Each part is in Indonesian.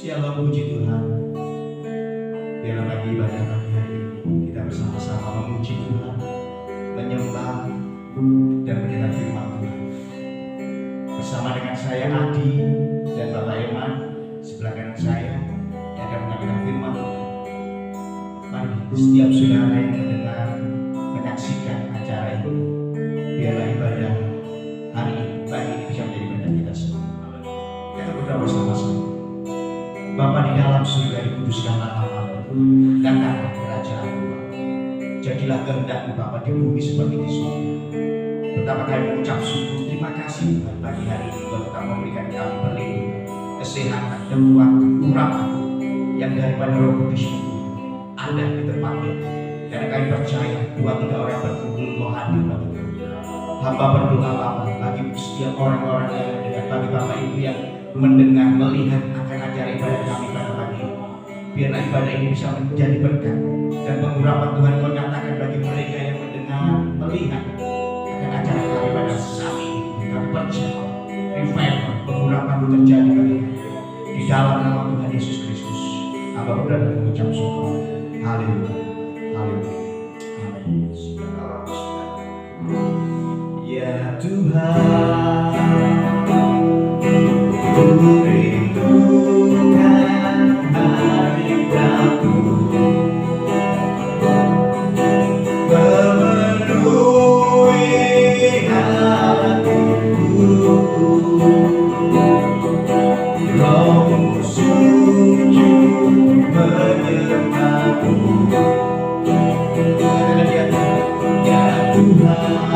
Shalom, puji Tuhan. Biarlah pagi ibadah pagi hari ini kita bersama-sama memuji Tuhan, menyembah dan mendengar firman Tuhan. Bersama dengan saya Adi dan Bapak Eman, sebelah kanan saya yang akan menyampaikan firman Tuhan. Mari setiap saudara yang mendengar, menyaksikan acara ini, biarlah ibadah hari ini, pagi ini bisa menjadi berkat kita semua. Kita berdoa bersama-sama. Bapa di dalam surga, dikuduskanlah namamu, datanglah kerajaan-Mu. Jadilah kehendak-Mu Bapa di bumi seperti di surga. Betapa kami mengucap syukur, terima kasih Tuhan pagi hari ini Tuhan telah memberikan kami perlindungan, kesehatan, kekuatan, urapan yang daripada Roh Kudus itu ada di tempat ini. Karena kami percaya 2-3 orang berkumpul Kau hadir Bapa. Hamba berdoa Bapa bagi setiap orang-orang yang dekat, bagi Bapak Ibu yang mendengar, melihat akan acara ibadah kami pada pagi ini. Biarlah ibadah ini bisa menjadi berkat dan pengurapan Tuhan Kau nyatakan bagi mereka yang mendengar, melihat akan acara kami pada saat ini. Kami percaya revival, pengurapan itu terjadi bagi kami. Di dalam nama Tuhan Yesus Kristus, Hamba berdoa dan mengucap syukur. Haleluya, haleluya, amin. Ya Tuhan, ku rindukan hadirat-Mu, memenuhi hatiku. Roh-Mu sujud menyembah-Mu. Ya Tuhan,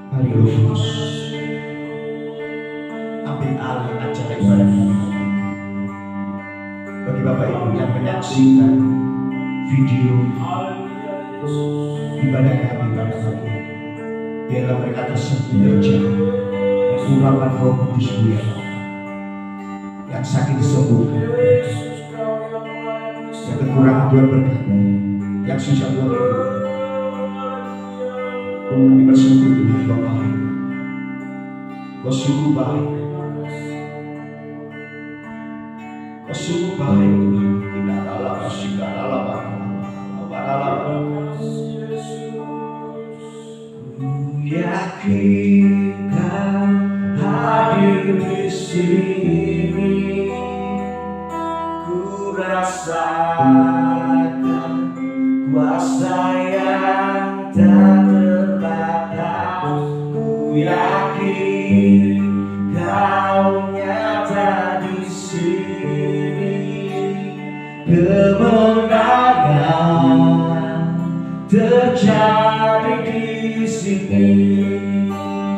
Mari Rufus ambil alih acara ibadah kami. Bagi Bapak Ibu yang menyaksikan video ibadah kami pada pagi ini, biarlah mereka tersebut terjadi urapan Roh Kudus ya, yang sakit disembuhkan, yang kekurangan Tuhan berkati, yang susah Tuhan beri. Kami bersungguh Tuhan Bapa, Kau sungguh baik, Kau sungguh baik Tuhan. Tidak kalah kasih kalah Ku yakin Kau hadir di sini, ku rasakan kuasa yang tak terbatas. Ku yakin Kau nyata di sini, kemenangan terjadi di sini.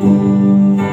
Kemenangan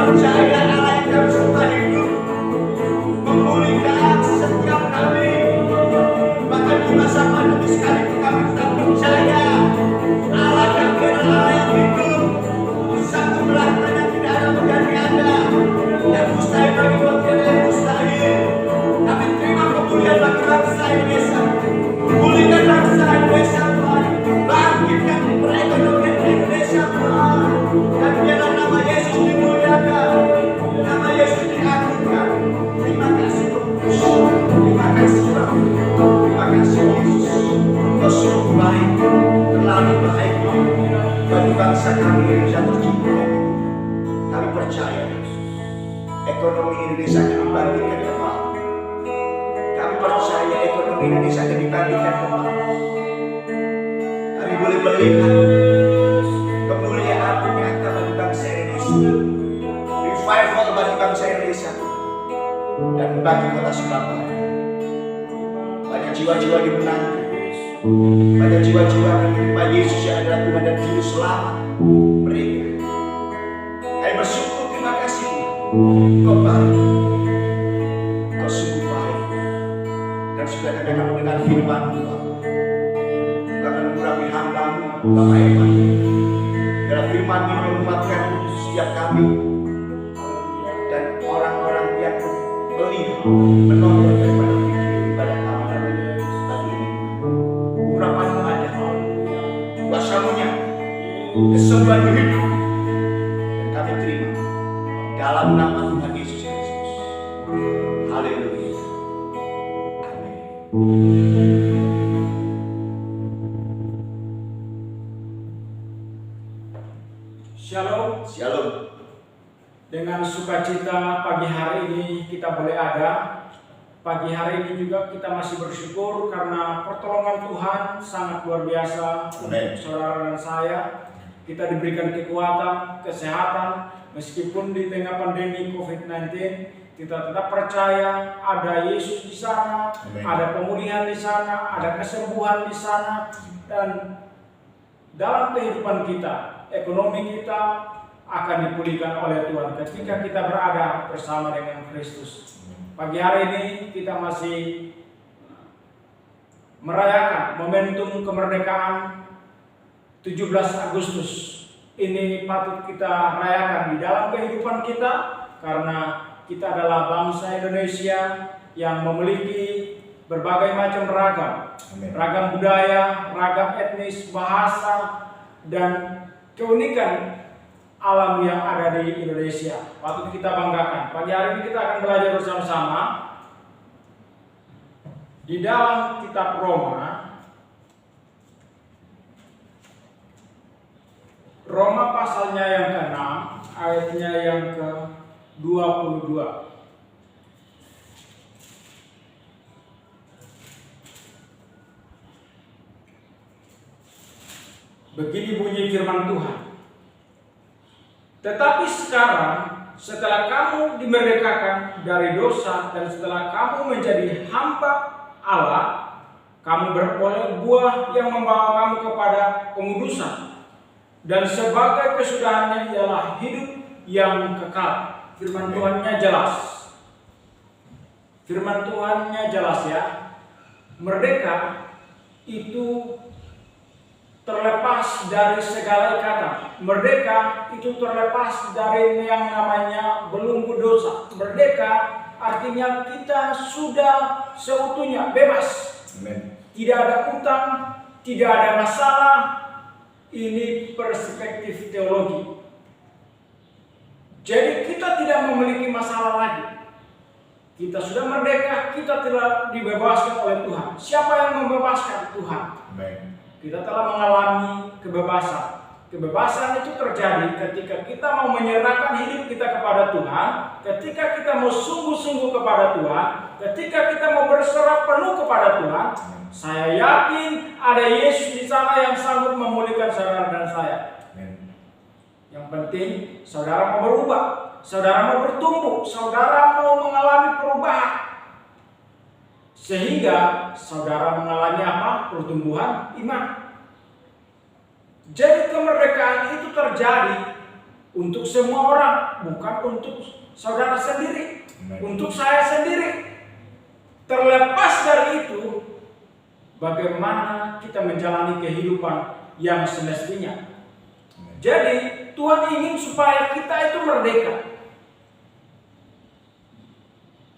percaya Allah yang kami sembah itu memulihkan setiap kami. Bahkan di masa pandemi sekalipun kami tetap percaya Allah kami adalah Allah yang hidup. Satu melakukan yang tidak ada mengganti Anda. Yang mustahil bagi buat kita yang mustahil. Kami terima kemuliaan bagi bangsa Indonesia. Pulihkan bangsa Indonesia Tuhan. Bangkitkan perekonomian Indonesia Tuhan. Dan biarlah nama Yesus dimuliakan, nama Yesus diagungkan. Terima kasih Tuhan. Terima kasih Tuhan. Terima kasih Yesus. Kau sungguh baik, terlalu baik bagi bangsa kami Indonesia tercinta. Kami percaya ekonomi Indonesia akan dibangkitkan kembali. Kami percaya ekonomi Indonesia akan dibangkitkan kembali. Kami boleh melihat kemuliaan nyata bagi bangsa Indonesia, revival bagi bangsa Indonesia dan bagi kota Surabaya. Banyak jiwa-jiwa dimenangkan, banyak jiwa-jiwa yang menerima Yesus yang adalah Tuhan dan Juru Selamat mereka. Kami bersyukur, terima kasih Tuhan. Kau baik, Kau sungguh baik. Dan sudah kami akan mendengar firman Tuhan. Kau akan mengurapi hamba-Mu, Bapak Evan. Dalam firman ini menguatkan setiap kami dan orang-orang yang melihat, menonton daripada video ibadah kami pagi ini. Urapan-Mu ada, kuasa-Mu nyata, kesembuhan hidup, dan kami terima dalam nama Tuhan Yesus Kristus. Haleluya. Amin. Shalom. Shalom. Dengan sukacita pagi hari ini kita boleh ada. Pagi hari ini juga kita masih bersyukur karena pertolongan Tuhan sangat luar biasa untuk saudara dan saya. Kita diberikan kekuatan, kesehatan, meskipun di tengah pandemi COVID-19, kita tetap percaya ada Yesus di sana, ada pemulihan di sana, ada kesembuhan di sana, dan dalam kehidupan kita, ekonomi kita akan dipulihkan oleh Tuhan ketika kita berada bersama dengan Kristus. Pagi hari ini kita masih merayakan momentum kemerdekaan 17 Agustus. Ini patut kita rayakan di dalam kehidupan kita karena kita adalah bangsa Indonesia yang memiliki berbagai macam ragam budaya, ragam etnis, bahasa, dan keunikan alam yang ada di Indonesia. Patut kita banggakan. Pagi hari ini kita akan belajar bersama-sama di dalam kitab Roma pasalnya yang ke-6, ayatnya yang ke-22. Begini bunyi firman Tuhan. Tetapi sekarang, setelah kamu dimerdekakan dari dosa dan setelah kamu menjadi hamba Allah, kamu beroleh buah yang membawa kamu kepada pengudusan. Dan sebagai kesudahannya ialah hidup yang kekal. Firman Tuhannya jelas. Firman Tuhannya jelas ya. Merdeka itu terlepas dari segala ikatan. Merdeka itu terlepas dari yang namanya belenggu dosa. Merdeka artinya kita sudah seutuhnya bebas. Amen. Tidak ada utang, tidak ada masalah. Ini perspektif teologi. Jadi kita tidak memiliki masalah lagi. Kita sudah merdeka, kita telah dibebaskan oleh Tuhan. Siapa yang membebaskan? Tuhan. Amen. Kita telah mengalami kebebasan. Kebebasan itu terjadi ketika kita mau menyerahkan hidup kita kepada Tuhan, ketika kita mau sungguh-sungguh kepada Tuhan, ketika kita mau berserah penuh kepada Tuhan. Saya yakin ada Yesus di sana yang sanggup memulihkan saudara dan saya. Yang penting saudara mau berubah, saudara mau bertumbuh, saudara mau mengalami perubahan. Sehingga saudara mengalami apa? Pertumbuhan iman. Jadi kemerdekaan itu terjadi Untuk semua orang, bukan untuk saudara sendiri, untuk saya sendiri. Terlepas dari itu, bagaimana kita menjalani kehidupan yang semestinya. Jadi Tuhan ingin supaya kita itu merdeka.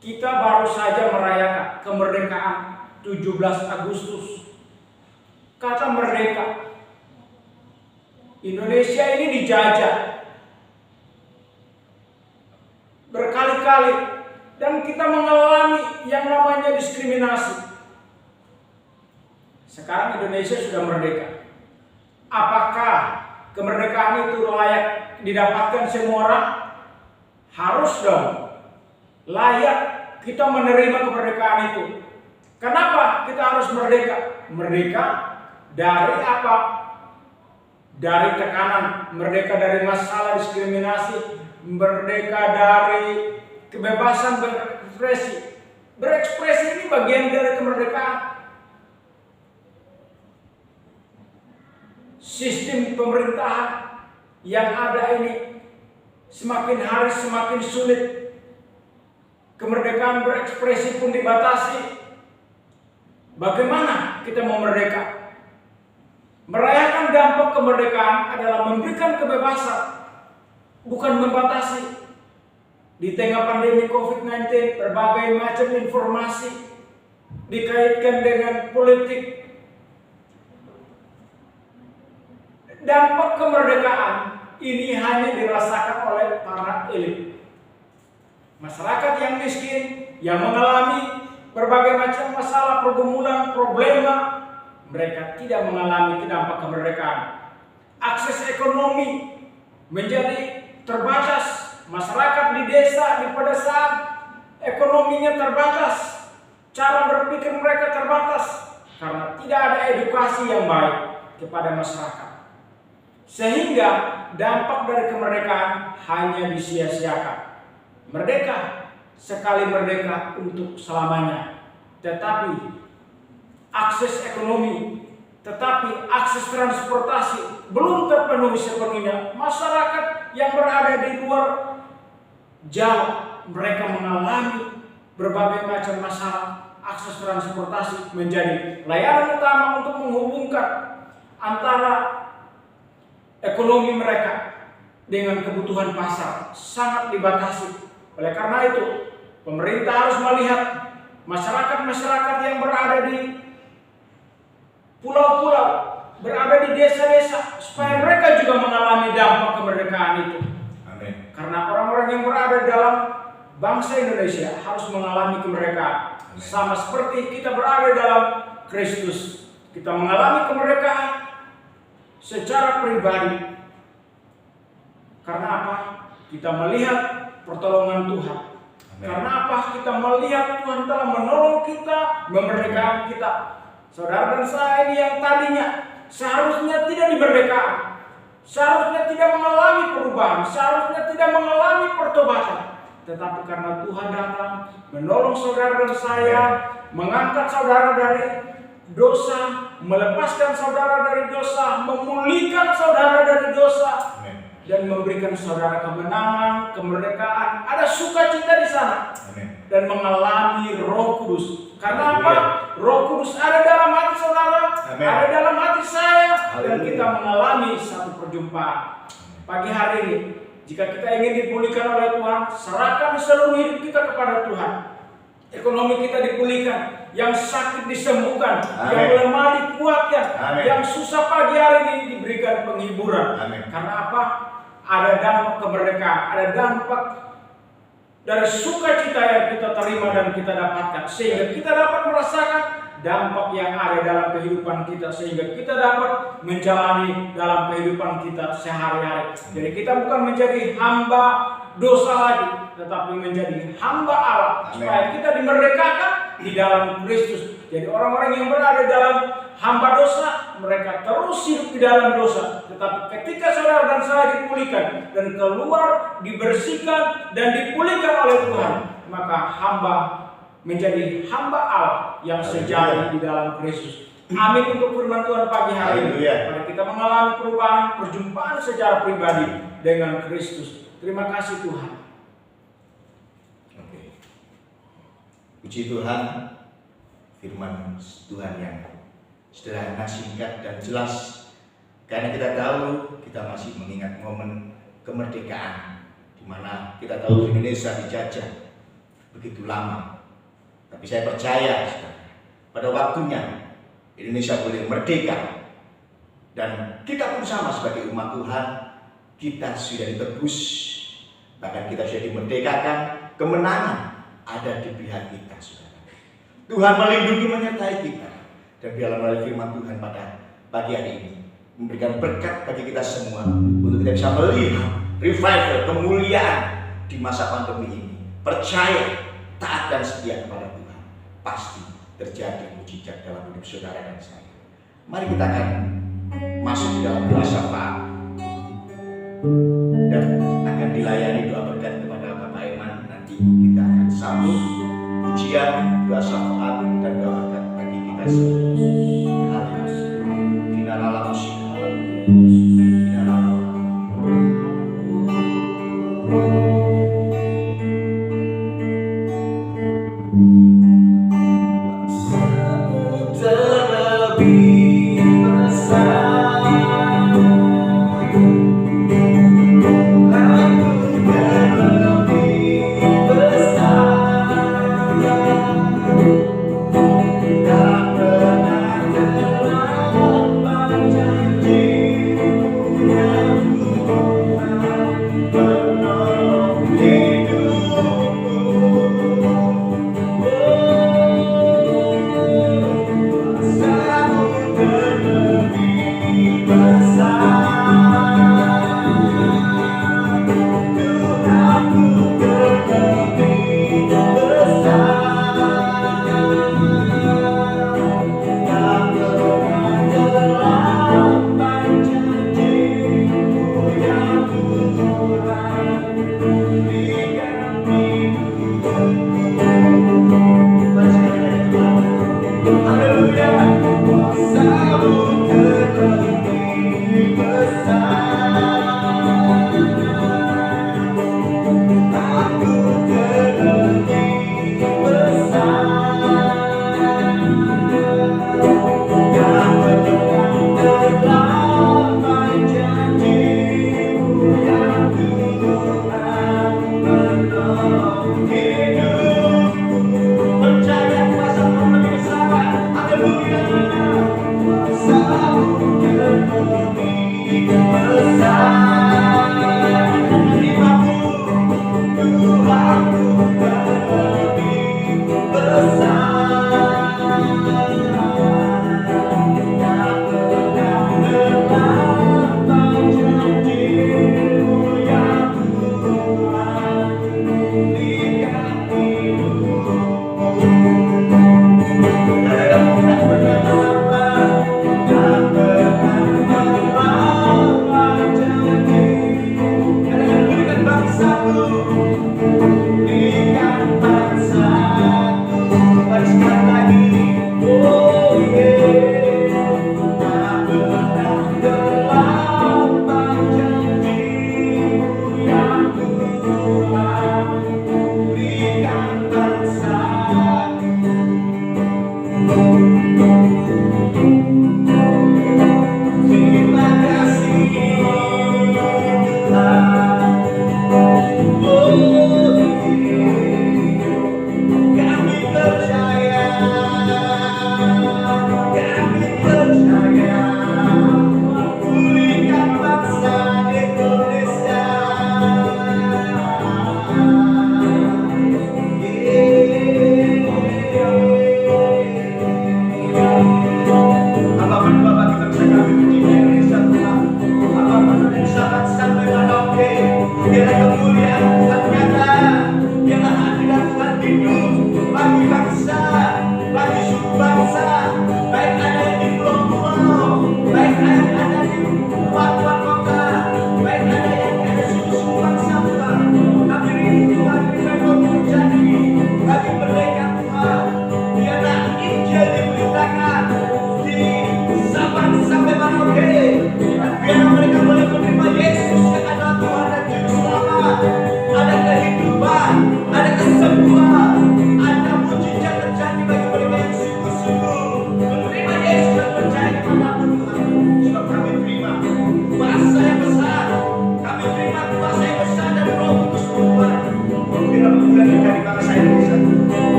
Kita baru saja merayakan kemerdekaan 17 Agustus. Kata merdeka. Indonesia ini dijajah berkali-kali dan kita mengalami yang namanya diskriminasi. Sekarang Indonesia sudah merdeka. Apakah kemerdekaan itu layak didapatkan semua orang? Harus dong. Layak kita menerima kemerdekaan itu. Kenapa kita harus merdeka? Merdeka dari apa? Dari tekanan, merdeka dari masalah diskriminasi, merdeka dari kebebasan berekspresi. Berekspresi ini bagian dari kemerdekaan. Sistem pemerintahan yang ada ini semakin hari semakin sulit. Kemerdekaan berekspresi pun dibatasi. Bagaimana kita mau merdeka? Merayakan dampak kemerdekaan adalah memberikan kebebasan, bukan membatasi. Di tengah pandemi COVID-19, berbagai macam informasi dikaitkan dengan politik. Dampak kemerdekaan ini hanya dirasakan oleh para elit. Masyarakat yang miskin, yang mengalami berbagai macam masalah, pergumulan, problema, mereka tidak mengalami dampak kemerdekaan. Akses ekonomi menjadi terbatas. Masyarakat di desa, di pedesaan, ekonominya terbatas. Cara berpikir mereka terbatas karena tidak ada edukasi yang baik kepada masyarakat. Sehingga dampak dari kemerdekaan hanya disia-siakan. Merdeka, sekali merdeka untuk selamanya. Tetapi akses ekonomi, tetapi akses transportasi belum terpenuhi sepenuhnya. Masyarakat yang berada di luar Jawa, mereka mengalami berbagai macam masalah. Akses transportasi menjadi layanan utama untuk menghubungkan antara ekonomi mereka dengan kebutuhan pasar, sangat dibatasi. Oleh karena itu, pemerintah harus melihat masyarakat-masyarakat yang berada di pulau-pulau, berada di desa-desa, supaya mereka juga mengalami dampak kemerdekaan itu. Amin. Karena orang-orang yang berada dalam bangsa Indonesia harus mengalami kemerdekaan. Amin. Sama seperti kita berada dalam Kristus. Kita mengalami kemerdekaan secara pribadi. Karena apa? Kita melihat pertolongan Tuhan. Amin. Karena apa? Kita melihat Tuhan telah menolong kita, memerdekakan kita. Saudara dan saya ini yang tadinya seharusnya tidak dimerdekakan, seharusnya tidak mengalami perubahan, seharusnya tidak mengalami pertobatan. Tetapi karena Tuhan datang menolong saudara dan saya, mengangkat saudara dari dosa, melepaskan saudara dari dosa, memulihkan saudara dari dosa, dan memberikan saudara kemenangan, kemerdekaan. Ada sukacita di sana. Amin. Dan mengalami Roh Kudus. Karena apa? Roh Kudus ada dalam hati saudara, Amin. ada dalam hati saya, dan Haleluya. kita mengalami satu perjumpaan. Pagi hari ini, jika kita ingin dipulihkan oleh Tuhan, serahkan seluruh hidup kita kepada Tuhan. Ekonomi kita dipulihkan, yang sakit disembuhkan, Amin. yang lemah dikuatkan, Amin. yang susah pagi hari ini diberikan penghiburan. Amin. Karena apa? Ada dampak kemerdekaan, ada dampak dari sukacita yang kita terima dan kita dapatkan, sehingga kita dapat merasakan dampak yang ada dalam kehidupan kita, sehingga kita dapat menjalani dalam kehidupan kita sehari-hari. Jadi kita bukan menjadi hamba dosa lagi, tetapi menjadi hamba Allah. Amin. Supaya kita dimerdekakan di dalam Kristus. Jadi orang-orang yang berada dalam hamba dosa, mereka terus hidup di dalam dosa. Tetapi ketika saudara dan saya dipulihkan dan keluar, dibersihkan dan dipulihkan oleh Tuhan, maka hamba menjadi hamba Allah yang sejati di dalam Kristus. Amin untuk firman Tuhan pagi hari ini. Haleluya. Mari kita mengalami perubahan, perjumpaan secara pribadi dengan Kristus. Terima kasih Tuhan. Oke. Puji Tuhan, firman Tuhan yang sederhana, singkat, dan jelas. Karena kita tahu, kita masih mengingat momen kemerdekaan, di mana kita tahu Indonesia dijajah begitu lama. Tapi saya percaya, pada waktunya Indonesia boleh merdeka. Dan kita pun sama sebagai umat Tuhan, kita sudah ditebus, bahkan kita sudah dimerdekakan. Kemenangan ada di pihak kita, saudara. Tuhan melindungi, menyertai kita. Dan biarlah melalui firman Tuhan pada pagi hari ini memberikan berkat bagi kita semua untuk kita bisa melihat revival, kemuliaan di masa pandemi ini. Percaya, taat dan setia kepada Tuhan, pasti terjadi mujizat dalam hidup saudara dan saya. Mari kita akan masuk di dalam doa syafaat dan akan dilayani doa berkat kepada Bapak Iman. Nanti kita akan sambung pujian, doa syafaat dan doa berkat bagi kita semua.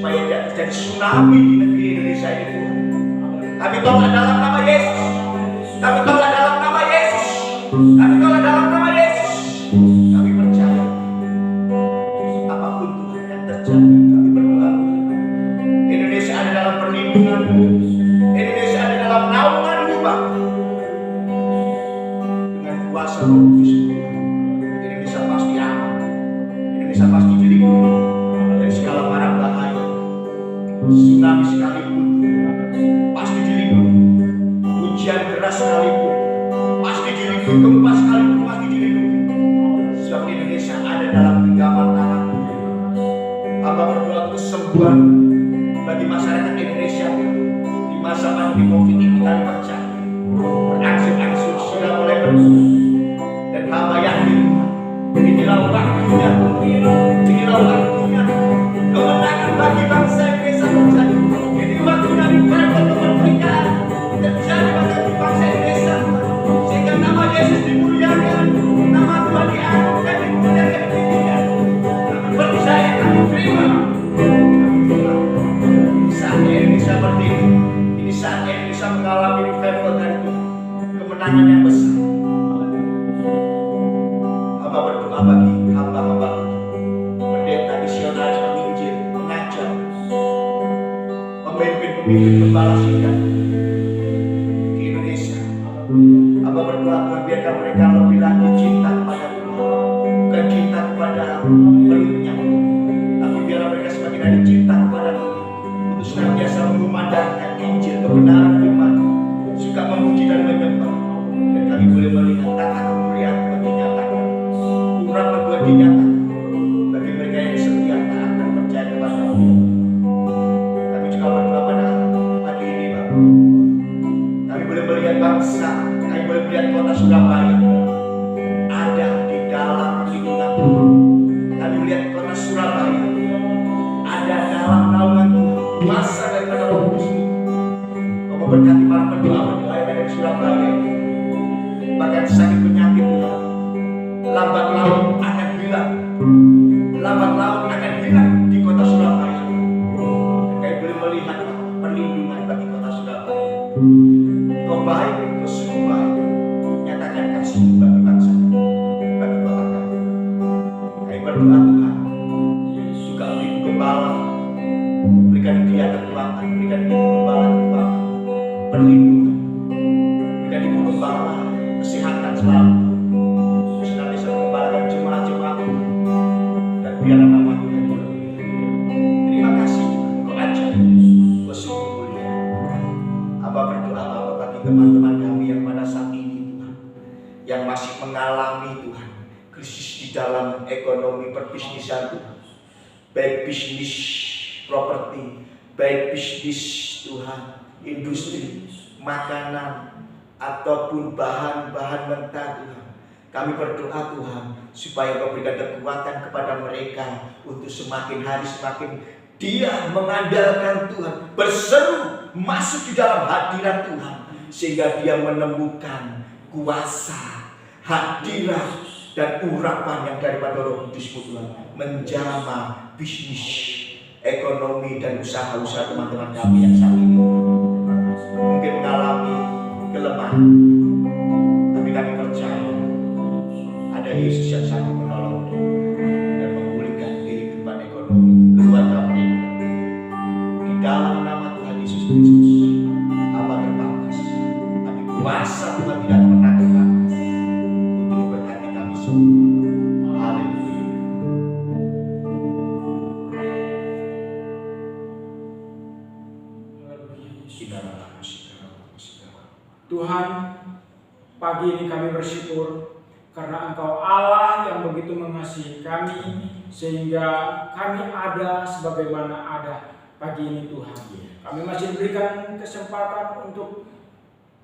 supaya tidak terjadi tsunami di negeri Indonesia ini Tuhan. Kami tolak dalam nama Yesus. Kami tolak dalam nama Yesus. Kami tolak dalam nama Yesus. Kami percaya apapun Tuhan yang terjadi, kami berdoa Indonesia ada dalam perlindungan-Mu. Indonesia ada dalam naungan-Mu Bapa. Dengan kuasa Roh Kudus, Indonesia pasti aman. Indonesia pasti dilindungi dari segala mara bahaya. Tsunami sekalipun pasti dilindungi. Hujan deras sekalipun pasti dilindungi. Gempa sekalipun pasti dilindungi. Sebab Indonesia ada dalam genggaman tangan-Mu. Hamba berdoa kesembuhan bagi masyarakat Indonesia di masa pandemi COVID ini. Kami percaya berangsur-angsur sudah mulai berubah, dan hamba yakin inilah waktunya, inilah waktunya kemenangan bagi bangsa Indonesia terjadi. Ini waktunya revival kemerdekaan terjadi bagi bangsa Indonesia, sehingga nama Yesus dimuliakan, nama Tuhan diangkat, dimuliakan, ditinggikan. Kami percaya, kami terima. Saatnya Indonesia berdiri. Ini saatnya Indonesia mengalami revival dari Tuhan, kemenangan yang besar. Hamba berdoa bagi hamba-hamba pendeta, misionaris, penginjil, pengajar, pemimpin gembala sidang di Indonesia. Hamba berdoa Tuhan, biarkan mereka lebih lagi cinta kepada Tuhan, bukan cinta kepada perutnya, tapi biarlah mereka semakin ada cinta kepada Tuhan, untuk senantiasa mengumandangkan Injil kebenaran firman, suka memuji dan menyembah. Dan kami boleh melihat tata kemuliaan Tuhan dinyatakan, urapan Tuhan dinyatakan bagi mereka yang setia, taat dan percaya kepada Allah. Kami juga berdoa pada pagi ini Bapak, kami boleh melihat bangsa, kami boleh melihat kota Surabaya ada di dalam perlindungan Tuhan. Kami melihat kota Surabaya ada dalam naungan Tuhan, kuasa daripada Roh Kudus. Kau memberkati para pendoa-pendoa yang ada di Surabaya. Bahkan sakit penyakit Tuhan, lambat laun akan hilang. Lambat laun akan hilang di kota Surabaya. Dan kami boleh melihat perlindungan bagi kota Surabaya. Kau baik, kau sungguh baik. Nyatakan kasih bagi bangsa, bagi kota kami. Kami berdoa Tuhan, juga beri gembala, berikan dia kekuatan, berikan ibu gembala kekuatan, perlindungan, berikan ibu gembala kesehatan selalu, senantiasa mengembalakan jemaat-jemaat, dan biarlah nama Tuhan terpuji. Terima kasih Tuhan, Kau ajar, Kau sungguh mulia. Hamba berdoa Bapa bagi teman-teman kami yang pada saat ini Tuhan, yang masih mengalami Tuhan krisis di dalam ekonomi perbisnisan Tuhan, baik bisnis properti, baik bisnis Tuhan, industri, makanan, ataupun bahan-bahan mentah Tuhan. Kami berdoa Tuhan, supaya Kau berikan kekuatan kepada mereka untuk semakin hari semakin dia mengandalkan Tuhan, berseru masuk di dalam hadirat Tuhan, sehingga dia menemukan kuasa, hadirat, dan urapan yang daripada Roh Kudus Tuhan menjamah bisnis, ekonomi, dan usaha-usaha teman-teman kami yang saat ini mungkin mengalami kelemahan, tapi kami percaya ada Yesus yang sanggup menolong dan memulihkan kehidupan ekonomi keluarga mereka. Di dalam nama Tuhan Yesus Kristus, hamba terbatas, tapi kuasa Tuhan tidak pernah terbatas untuk memberkati kami semua. Haleluya. Tuhan, pagi ini kami bersyukur karena Engkau Allah yang begitu mengasihi kami, sehingga kami ada sebagaimana ada pagi ini Tuhan. Kami masih diberikan kesempatan untuk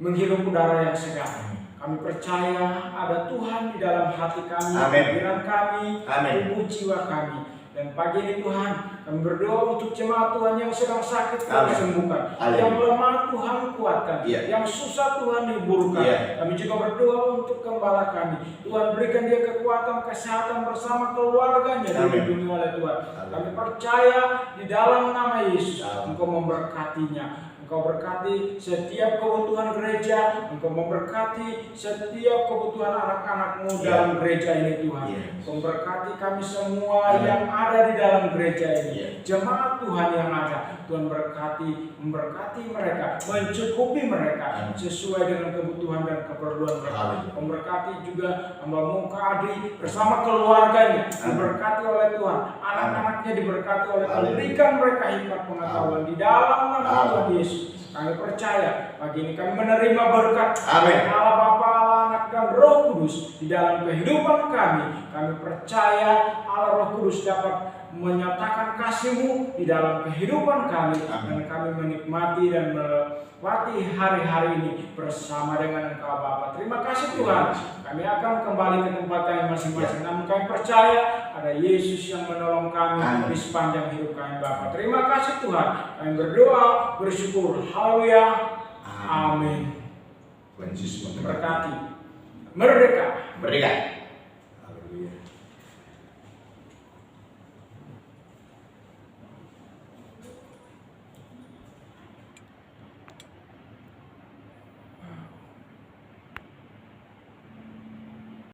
menghirup udara yang segar. Kami percaya ada Tuhan di dalam hati kami, pikiran kami, tubuh jiwa kami. Dan pagi ini Tuhan, kami berdoa untuk jemaat Tuhan yang sedang sakit Tuhan Amin. sembuhkan, Haleluya. yang lemah Tuhan kuatkan, Iya. yang susah Tuhan hiburkan. Iya. Kami juga berdoa untuk gembala kami, Tuhan berikan dia kekuatan, kesehatan bersama keluarganya Amin. dilindungi oleh Tuhan. Amin. Kami percaya di dalam nama Yesus, Amin. Engkau memberkatinya. Engkau berkati setiap kebutuhan gereja, Engkau memberkati setiap kebutuhan anak-anakmu Iya. dalam gereja ini Tuhan. Iya. Engkau memberkati kami semua Amin. yang ada di dalam gereja ini. Iya. Jemaat Tuhan yang ada, Tuhan memberkati mereka, mencukupi mereka Amin. sesuai dengan kebutuhan dan keperluan mereka. Amin. Memberkati juga hamba-Mu Kak Adi bersama keluarganya, Amin. diberkati oleh Tuhan. Anak-anaknya diberkati oleh Tuhan. Amin. Berikan mereka hikmat pengetahuan di dalam nama Amin. Tuhan Yesus. Kami percaya pagi ini kami menerima berkat Amin. dari Allah Bapa, Allah Anak dan Roh Kudus di dalam kehidupan kami. Kami percaya Allah Roh Kudus dapat menyatakan kasih-Mu di dalam kehidupan kami. Amin. Dan kami menikmati dan melewati hari-hari ini bersama dengan Engkau Bapa. Terima kasih Tuhan. Kami akan kembali ke tempat kami masing-masing. Namun kami percaya ada Yesus yang menolong kami Amin. di sepanjang hidup kami Bapa. Terima kasih Tuhan. Kami berdoa, bersyukur. Haleluya. Amin. Tuhan Yesus memberkati. Berkati. Merdeka. Merdeka.